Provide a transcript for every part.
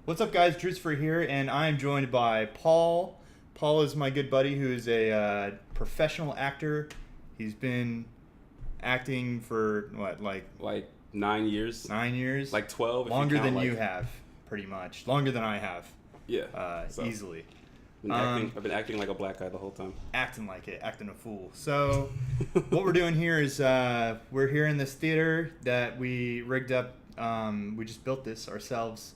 What's up, guys? Drutzfer here, and I'm joined by Paul. Paul is my good buddy who's a professional actor. He's been acting for, what, Like 9 years, 9 years? like 12. Longer if you count, than like, you have, pretty much. Longer than I have, Yeah. So, easily. I've been acting like a black guy the whole time. Acting like it, acting a fool. So, what we're doing here is we're here in this theater that we rigged up. We just built this ourselves.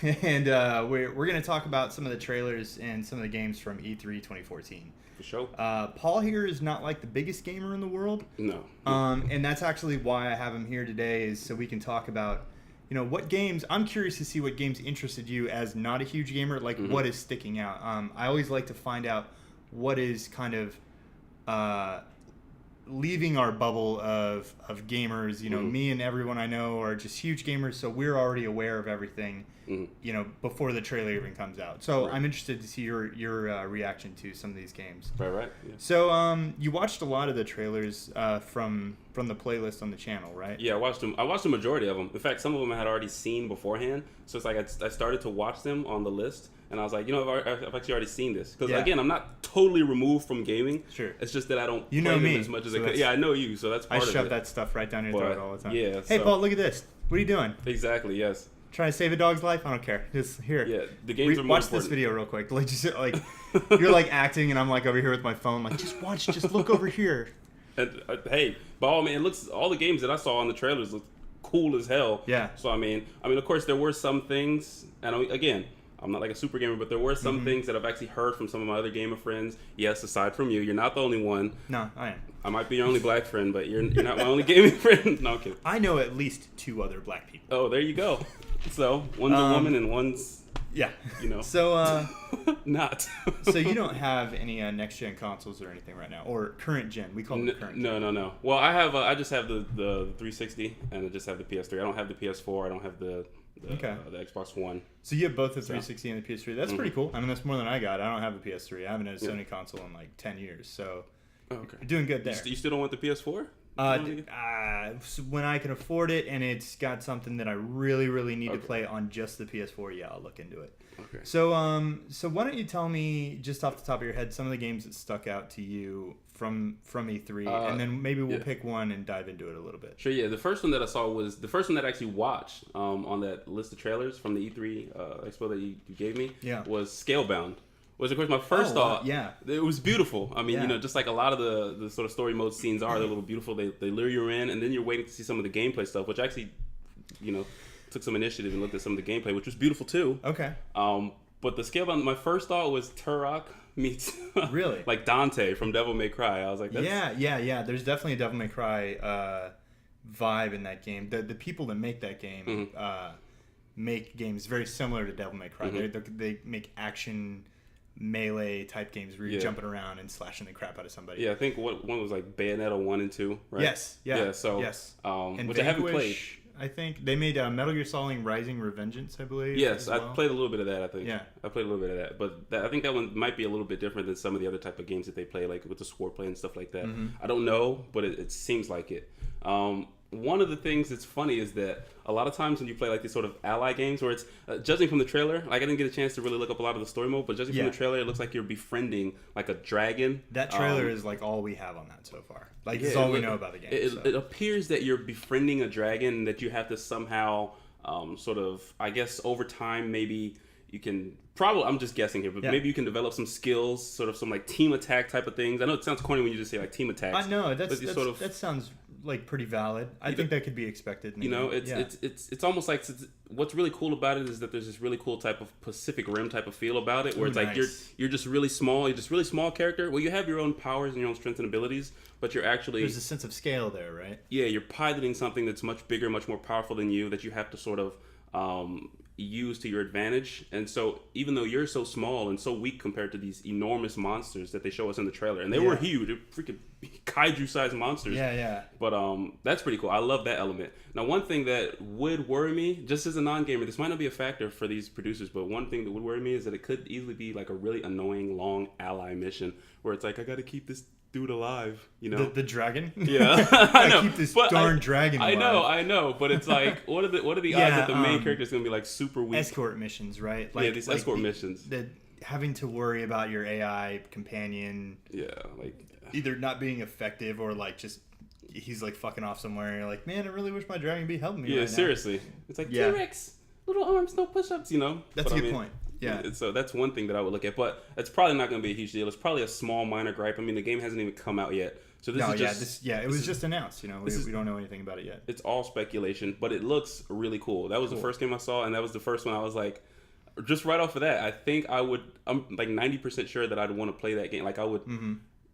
And we're going to talk about some of the trailers and some of the games from E3 2014. For sure. Paul here is not like the biggest gamer in the world. No. And that's actually why I have him here today, is so we can talk about, what games. I'm curious to see what games interested you as not a huge gamer, like what is sticking out. I always like to find out what is kind of leaving our bubble of gamers. Me and everyone I know are just huge gamers, so we're already aware of everything, before the trailer even comes out. So Right. I'm interested to see your reaction to some of these games. Right. Yeah. So you watched a lot of the trailers from the playlist on the channel, right? Yeah, I watched them. I watched the majority of them. In fact, some of them I had already seen beforehand. So it's like I started to watch them on the list, and I was like, I've actually already seen this. Because again, I'm not totally removed from gaming. Sure. It's just that I don't You play know them me, as much as so I could. Yeah, I know you, so that's I part of it. shove that stuff right down your throat all the time. Yeah. Hey, so- Paul, look at this. What are you doing? Exactly. Yes. Trying to save a dog's life? I don't care. Just here. Yeah. The games are more watch this important. video real quick. You're like acting, and I'm like over here with my phone. Like, just watch. Just look over here. And, hey, by all means, all the games that I saw on the trailers look cool as hell. Yeah. So I mean, of course, there were some things, and again, I'm not like a super gamer, but there were some things that I've actually heard from some of my other gamer friends. Yes, aside from you're not the only one. No, I am. I might be your only black friend, but you're not my only gaming friend. No, I'm kidding. I know at least 2 other black people. Oh, there you go. So one's a woman and one's Yeah. know. So not. so you don't have any next gen consoles or anything right now, or current gen? We call them current. No. Well, I just have the 360, and I just have the PS3. I don't have the PS4. I don't have the Xbox One. So you have both the 360 and the PS3. That's pretty cool. I mean, that's more than I got. I don't have a PS3. I haven't had a Sony console in like 10 years. So Okay. you're doing good there. You still don't want the PS4? So when I can afford it and it's got something that I really, really need to play on just the PS4, yeah, I'll look into it. Okay. So why don't you tell me, just off the top of your head, some of the games that stuck out to you from E3, and then maybe we'll pick one and dive into it a little bit. Sure, yeah. The first one that I saw was the first one that I actually watched on that list of trailers from the E3 expo that you gave me. Yeah. Was Scalebound. Was of course my first thought. Yeah. It was beautiful. I mean, Yeah. just like a lot of the sort of story mode scenes are, they're a little beautiful. They lure you in, and then you're waiting to see some of the gameplay stuff, which actually, took some initiative and looked at some of the gameplay, which was beautiful too. Okay. But the Scalebound, my first thought was Turok meets Really? like Dante from Devil May Cry. I was like, that's, Yeah. There's definitely a Devil May Cry vibe in that game. The people that make that game make games very similar to Devil May Cry. They make action melee type games where you're jumping around and slashing the crap out of somebody. Yeah, I think one was like Bayonetta 1 and 2, right? Yes. Yeah. Yeah, so, yes. And which Vanquish, I haven't played. I think they made Metal Gear Solid Rising Revengeance, I believe. Yes, as I well. played a little bit of that, I think. Yeah. I played a little bit of that. But I think that one might be a little bit different than some of the other type of games that they play, like with the sword play and stuff like that. I don't know, but it seems like it. One of the things that's funny is that a lot of times when you play like these sort of ally games where it's, judging from the trailer, like I didn't get a chance to really look up a lot of the story mode, but judging from the trailer, it looks like you're befriending like a dragon. That trailer is like all we have on that so far. Like, it's all we know about the game. It appears that you're befriending a dragon and that you have to somehow sort of, I guess, over time, maybe you can probably, I'm just guessing here, but maybe you can develop some skills, sort of some like team attack type of things. I know it sounds corny when you just say like team attacks. I know that sounds like pretty valid. I think that could be expected. It's almost like, what's really cool about it is that there's this really cool type of Pacific Rim type of feel about it, where it's like you're just really small, you're just really small character. Well, you have your own powers and your own strengths and abilities, but you're actually, there's a sense of scale there, right? Yeah, you're piloting something that's much bigger, much more powerful than you, that you have to sort of use to your advantage. And so even though you're so small and so weak compared to these enormous monsters that they show us in the trailer, and they were huge, they're freaking kaiju sized monsters. Yeah. But that's pretty cool. I love that element. Now, one thing that would worry me, just as a non-gamer, this might not be a factor for these producers, but one thing that would worry me is that it could easily be like a really annoying long ally mission where it's like, I gotta keep this dude alive, you know? The dragon? Yeah. I know. Keep this darn dragon alive. I know, but it's like, what are the odds that the main character is going to be like super weak? Escort missions, right? Like, these escort missions. Having to worry about your AI companion. Yeah, like either not being effective or like just he's like fucking off somewhere and you're like, man, I really wish my dragon be helping me. Yeah, right seriously. Now. It's like T-Rex, little arms, no push-ups, you know? That's a good point. Yeah. So that's one thing that I would look at, but it's probably not going to be a huge deal. It's probably a small minor gripe. I mean, the game hasn't even come out yet. So this is just... it was just announced, you know. We don't know anything about it yet. It's all speculation, but it looks really cool. That was the first game I saw, and that was the first one I was like, just right off of that, I think I'm like 90% sure that I'd want to play that game. Like I would...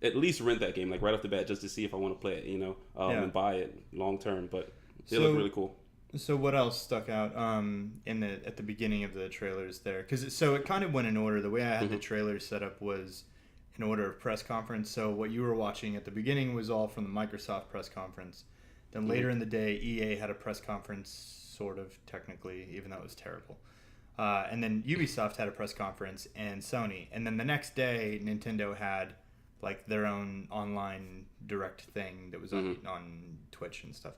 at least rent that game like right off the bat just to see if I want to play it, you know, and buy it long term. But they look really cool. So what else stuck out at the beginning of the trailers there? Because it kind of went in order. The way I had the trailers set up was in order of press conference. So what you were watching at the beginning was all from the Microsoft press conference. Then later in the day, EA had a press conference, sort of technically, even though it was terrible. And then Ubisoft had a press conference and Sony. And then the next day, Nintendo had like their own online direct thing that was on Twitch and stuff.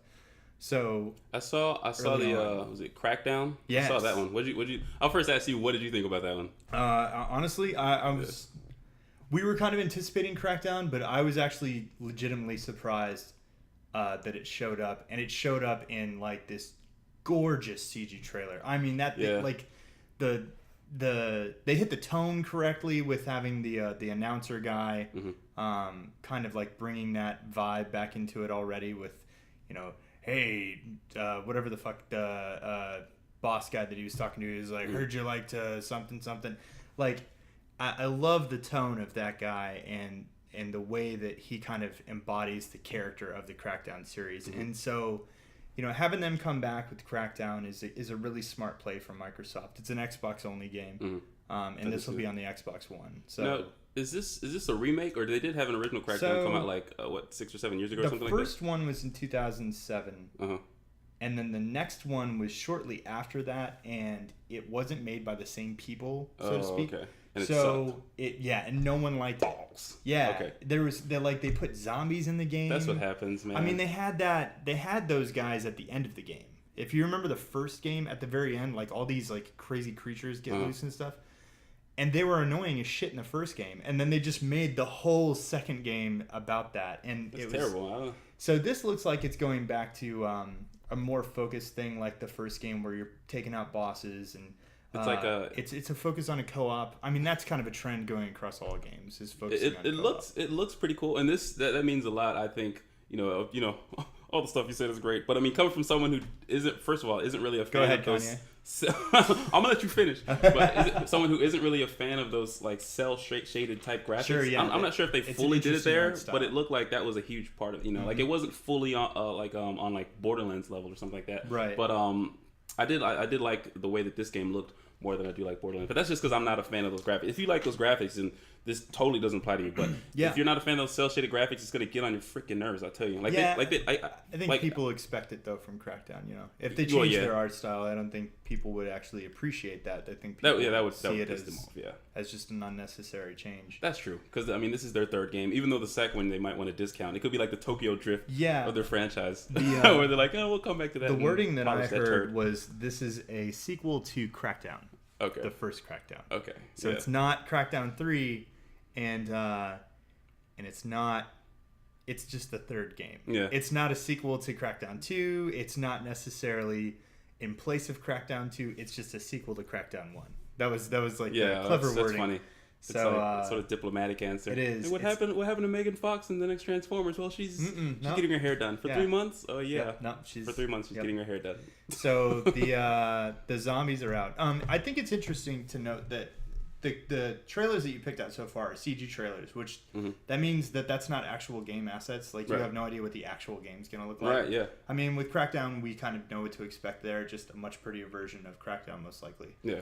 So I saw the was it Crackdown? Yeah, I saw that one. What did you? I'll first ask you, what did you think about that one? Honestly, I was. We were kind of anticipating Crackdown, but I was actually legitimately surprised that it showed up, and it showed up in like this gorgeous CG trailer. I mean like they hit the tone correctly with having the announcer guy kind of like bringing that vibe back into it already with, you know, hey, whatever the fuck the boss guy that he was talking to is like, heard you like to something. Like, I love the tone of that guy and the way that he kind of embodies the character of the Crackdown series. And so, you know, having them come back with Crackdown is a really smart play from Microsoft. It's an Xbox only game, and this will be on the Xbox One. So now, is this a remake, or they did have an original Crackdown come out like 6 or 7 years ago or something like that? The first one was in 2007, and then the next one was shortly after that, and it wasn't made by the same people, so to speak. Okay. And and no one liked it. Yeah, okay. They put zombies in the game. That's what happens, man. I mean, they had those guys at the end of the game. If you remember the first game, at the very end, like all these like crazy creatures get loose and stuff, and they were annoying as shit in the first game, and then they just made the whole second game about that, and it was terrible. So this looks like it's going back to a more focused thing, like the first game where you're taking out bosses and. It's like it's a focus on a co-op. I mean, that's kind of a trend going across all games. Is focusing on co-op. It looks pretty cool, and that means a lot. I think you know all the stuff you said is great, but I mean, coming from someone who isn't really a fan. Go ahead, of those, Kanye. I'm gonna let you finish. But someone who isn't really a fan of those like cell shaded type graphics. Sure, yeah. I'm not sure if they fully did it there, but it looked like that was a huge part of like it wasn't fully on on Borderlands level or something like that. Right. But I did like the way that this game looked more than I do like Borderlands. But that's just because I'm not a fan of those graphics. If you like those graphics, then this totally doesn't apply to you. But if you're not a fan of those cel-shaded graphics, it's going to get on your freaking nerves, I tell you. I think people expect it, though, from Crackdown, you know. If they change their art style, I don't think people would actually appreciate that. I think people would see it as just an unnecessary change. That's true. Because, I mean, this is their third game. Even though the second one they might want to discount. It could be like the Tokyo Drift of their franchise. Where they're like, we'll come back to that. The wording that I heard was this is a sequel to Crackdown. Okay. The first Crackdown. Okay. So it's not Crackdown 3, and it's not. It's just the third game. Yeah. It's not a sequel to Crackdown 2. It's not necessarily in place of Crackdown 2. It's just a sequel to Crackdown 1. That was like clever wording. That's funny. So it's sort of diplomatic answer. It is. Hey, what happened to Megan Fox in the next Transformers? Well, she's getting her hair done for 3 months. Oh yeah. No, for 3 months she's getting her hair done. So the zombies are out. I think it's interesting to note that the trailers that you picked out so far are CG trailers, which that means that's not actual game assets. Like you have no idea what the actual game's gonna look like. Right. Yeah. I mean, with Crackdown, we kind of know what to expect there. Just a much prettier version of Crackdown, most likely. Yeah.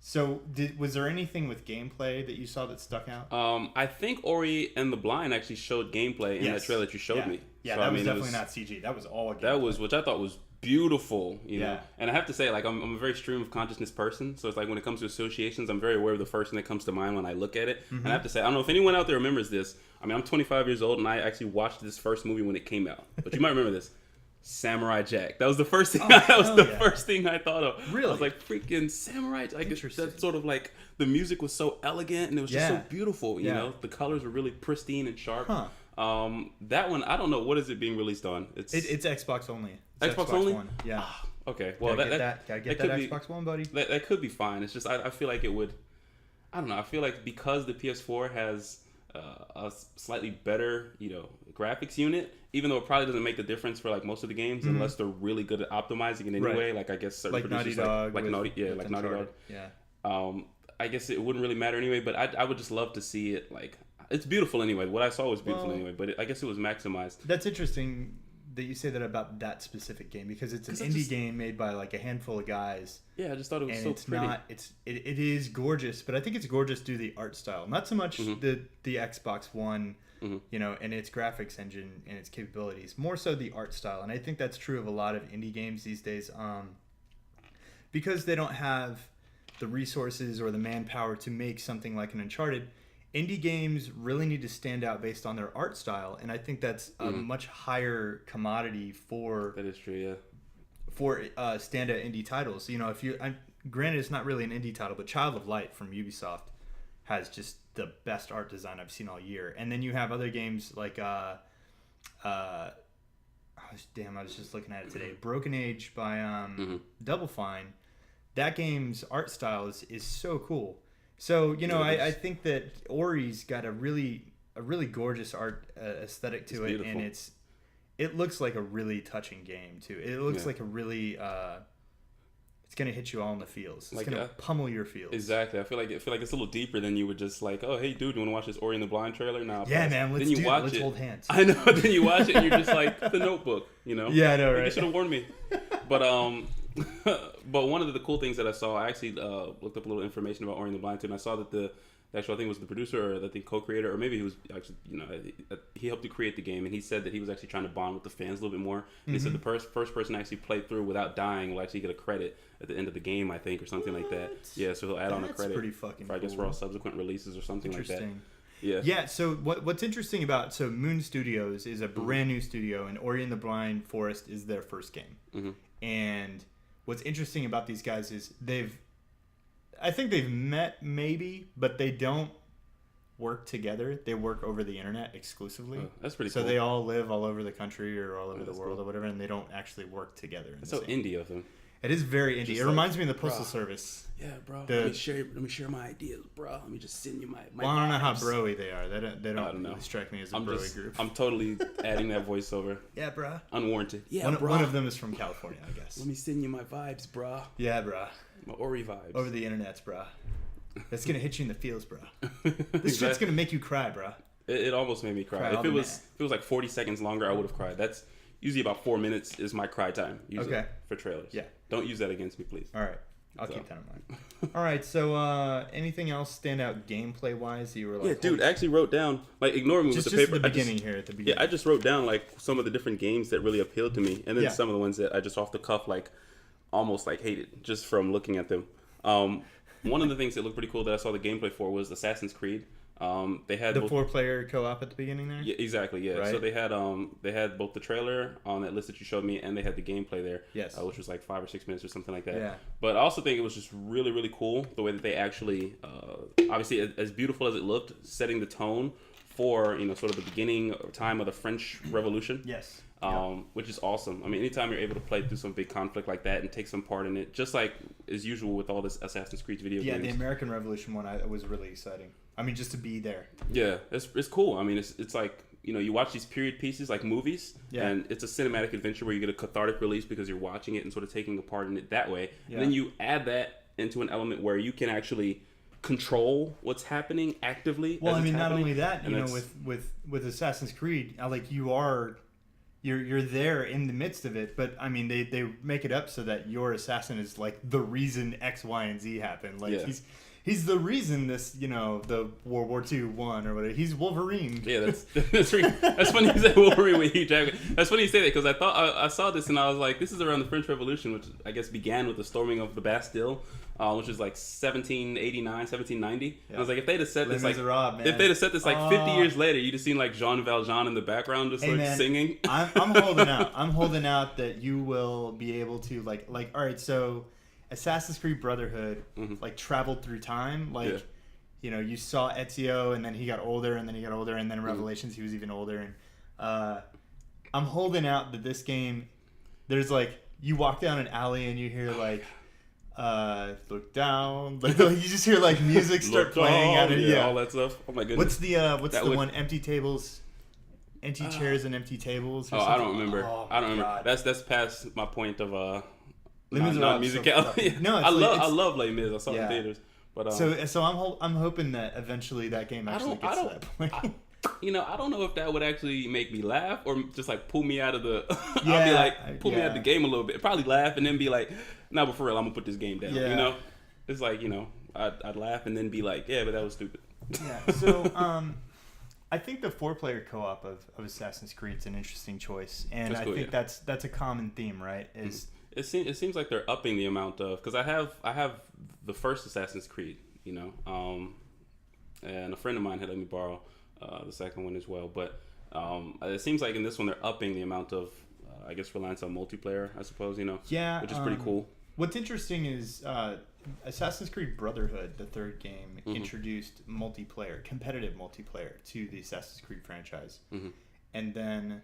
So, was there anything with gameplay that you saw that stuck out? I think Ori and the Blind actually showed gameplay in that trailer that you showed me. Yeah, so, that was definitely not CG. That was all gameplay. That was, which I thought was beautiful, you know. And I have to say, like, I'm a very stream of consciousness person, so it's like when it comes to associations, I'm very aware of the first thing that comes to mind when I look at it. And I have to say, I don't know if anyone out there remembers this. I mean, I'm 25 years old, and I actually watched this first movie when it came out. But you might remember this. Samurai Jack. That was the first thing. First thing I thought of. Really? I was like, freaking Samurai Jack. Like, that sort of like the music was so elegant and it was just so beautiful. You know, the colors were really pristine and sharp. That one, I don't know, what is it being released on? It's Xbox only. Xbox only. One. Yeah. Okay. Well, gotta get that Xbox One, buddy. That could be fine. It's just I feel like it would. I don't know. I feel like because the PS4 has a slightly better, you know, graphics unit, even though it probably doesn't make the difference for like most of the games unless they're really good at optimizing it anyway. Like I guess certain producers like Naughty Dog. Yeah. I guess it wouldn't really matter anyway, but I would just love to see it. Like, it's beautiful anyway. What I saw was beautiful anyway, but I guess it was maximized. That's interesting that you say that about that specific game, because it's an indie game made by like a handful of guys. Yeah, I just thought it was so it's pretty. It is gorgeous, but I think it's gorgeous due to the art style, not so much the Xbox One, you know, and its graphics engine and its capabilities, more so the art style. And I think that's true of a lot of indie games these days, because they don't have the resources or the manpower to make something like an Uncharted. Indie games really need to stand out based on their art style, and I think that's a much higher commodity for that is true, yeah. For standout indie titles. You know, if you granted it's not really an indie title, but Child of Light from Ubisoft has just the best art design I've seen all year. And then you have other games like I was just looking at it today. Broken Age by Double Fine. That game's art style is so cool. So, you know, I think that Ori's got a really gorgeous art aesthetic to it, and it looks like a really touching game too. It looks like a really it's gonna hit you all in the feels. It's gonna pummel your feels. Exactly. I feel like it's a little deeper than you would just like, oh hey dude, you wanna watch this Ori and the Blind trailer? Now man, let's hold hands. I know, then you watch it and you're just like The Notebook, you know? Yeah, I know, right? You should have warned me. But but one of the cool things that I saw, I actually looked up a little information about Ori and the Blind too, and I saw that the actual, I think it was the producer or I think co-creator, or maybe he was actually, you know, he helped to create the game, and he said that he was actually trying to bond with the fans a little bit more. And he said the first person to actually play through without dying will actually get a credit at the end of the game, I think, or something like that. Yeah, so he'll add on a credit. That's pretty fucking for, I guess, cool. for all subsequent releases or something like that. Yeah. So what's interesting about Moon Studios is a brand new studio, and Ori and the Blind Forest is their first game. And what's interesting about these guys is I think they've met maybe, but they don't work together. They work over the internet exclusively. Oh, that's pretty cool. So they all live all over the country or all over the world or whatever, and they don't actually work together. That's so indie of them. It is very indie. It reminds me of the Postal Service. Yeah, bro. Let me share my ideas, bro. Let me just send you my well, I don't know how bro-y they are. They don't know. Really strike me as a bro-y group. I'm totally adding that voiceover. Yeah, bro. Unwarranted. Yeah, bro. One of them is from California, I guess. Let me send you my vibes, bro. Yeah, bro. My Ori vibes. Over the internets, bro. That's going to hit you in the feels, bro. This shit's going to make you cry, bro. It almost made me cry. If it was like 40 seconds longer, I would have cried. That's usually about 4 minutes is my cry time. Usually for trailers. Yeah. Don't use that against me, please. All right. I'll keep that in mind. All right. So, anything else stand out gameplay wise? You were like, yeah, dude. I actually wrote down, like, ignore me with the paper. At the beginning. Yeah, I just wrote down like some of the different games that really appealed to me, and then some of the ones that I just off the cuff like almost like hated just from looking at them. One of the things that looked pretty cool that I saw the gameplay for was Assassin's Creed. They had the 4-player co-op at the beginning there. Yeah, exactly. Yeah. Right? So they had both the trailer on that list that you showed me, and they had the gameplay there. Yes. Which was like 5 or 6 minutes or something like that. Yeah. But I also think it was just really, really cool the way that they actually, obviously as beautiful as it looked, setting the tone for, you know, sort of the beginning time of the French Revolution. Yes. Which is awesome. I mean, anytime you're able to play through some big conflict like that and take some part in it, just like is usual with all this Assassin's Creed video games. Yeah, the American Revolution one was really exciting. I mean, just to be there. Yeah, it's cool. I mean, it's like, you know, you watch these period pieces like movies, and it's a cinematic adventure where you get a cathartic release because you're watching it and sort of taking a part in it that way. Yeah. And then you add that into an element where you can actually control what's happening actively. Well, I mean, not only that, you know, with Assassin's Creed, like you're there in the midst of it, but I mean, they make it up so that your assassin is like the reason X, Y, and Z happen. Like He's the reason this, the World War II won or whatever. He's Wolverine. Yeah, that's funny you say Wolverine with Hugh Jackman. That's funny you say that because I thought I saw this and I was like, this is around the French Revolution, which I guess began with the storming of the Bastille, which is like 1789, 1790. Yeah. And I was like, if they'd have set this like, if they'd have set this like 50 years later, you'd have seen like Jean Valjean in the background just singing. I'm holding out. I'm holding out that you will be able to like. All right, so Assassin's Creed Brotherhood like traveled through time, like. Yeah. You saw Ezio, and then he got older, and then he got older, and then in Revelations he was even older. And I'm holding out that this game, there's like you walk down an alley and you hear like, look down, like you just hear like music start playing out of all that stuff. Oh my goodness! What's the one? Empty tables, empty chairs, and empty tables. Or something? I don't remember. I don't remember. God. That's past my point of not musicality. No, I love Les Mis. I saw it in theaters. But so I'm hoping that eventually that game actually gets to that point. I don't know if that would actually make me laugh or just like pull me out of the. I'll be like pull me out of the game a little bit. Probably laugh and then be like, no, but for real, I'm gonna put this game down. Yeah. It's like I'd laugh and then be like, yeah, but that was stupid. Yeah. So I think the 4-player co-op of Assassin's Creed is an interesting choice, and I think that's a common theme, right? Is It seems like they're upping the amount of, because I have the first Assassin's Creed, and a friend of mine had let me borrow the second one as well. But it seems like in this one they're upping the amount of, I guess, reliance on multiplayer, I suppose, Yeah, which is pretty cool. What's interesting is Assassin's Creed Brotherhood, the third game, introduced competitive multiplayer to the Assassin's Creed franchise, and then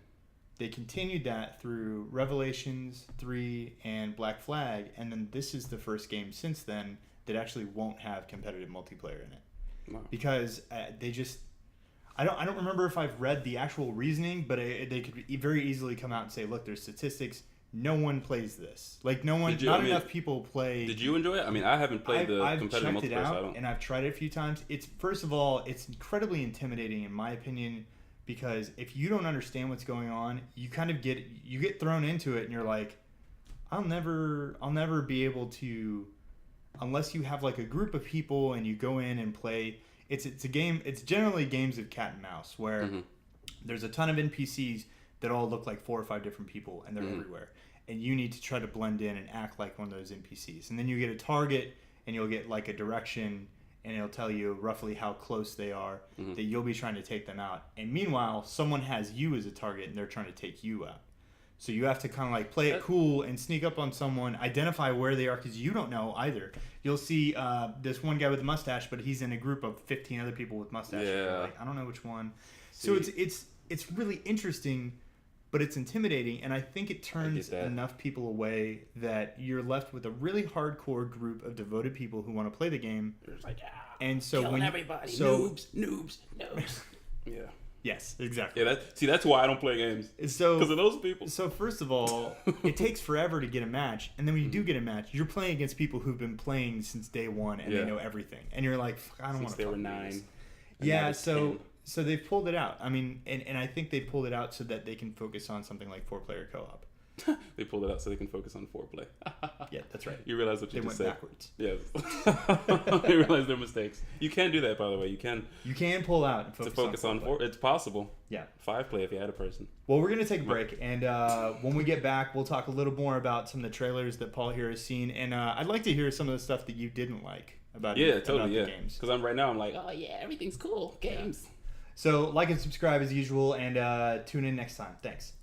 they continued that through Revelations 3 and Black Flag, and then this is the first game since then that actually won't have competitive multiplayer in it. Wow. Because they just... I don't remember if I've read the actual reasoning, but they could very easily come out and say, look, there's statistics. No one plays this. Like, enough people play... Did you enjoy it? I mean, I haven't played the competitive multiplayer, I've checked it out, and I've tried it a few times. First of all, it's incredibly intimidating, in my opinion, because if you don't understand what's going on, you kind of get thrown into it, and you're like, I'll never be able to, unless you have like a group of people and you go in and play. It's a game. It's generally games of cat and mouse where there's a ton of NPCs that all look like 4 or 5 different people, and they're everywhere, and you need to try to blend in and act like one of those NPCs, and then you get a target, and you'll get like a direction. And it'll tell you roughly how close they are that you'll be trying to take them out. And meanwhile, someone has you as a target and they're trying to take you out. So you have to kind of like play it cool and sneak up on someone, identify where they are because you don't know either. You'll see this one guy with a mustache, but he's in a group of 15 other people with mustaches. Yeah. Like, I don't know which one. See. So it's really interesting, but it's intimidating, and I think it turns enough people away that you're left with a really hardcore group of devoted people who want to play the game. It's like, and so killing everybody, noobs. Yeah. Yes, exactly. Yeah, that's why I don't play games. So because of those people. So first of all, it takes forever to get a match, and then when you do get a match, you're playing against people who've been playing since day one, and they know everything, and you're like, I don't want to. They were 9. Yeah, so they've pulled it out. I mean, and I think they pulled it out so that they can focus on something like 4-player co-op. They pulled it out so they can focus on foreplay. Yeah, that's right. You realize what you just said. They went backwards. Yes. They realize their mistakes. You can do that, by the way. You can pull out and focus on foreplay. It's possible. Yeah. 5-play if you had a person. Well, we're going to take a break, and when we get back, we'll talk a little more about some of the trailers that Paul here has seen, and I'd like to hear some of the stuff that you didn't like about the games. Because I'm like, oh yeah, everything's cool. Games. Yeah. So like and subscribe as usual, and tune in next time. Thanks.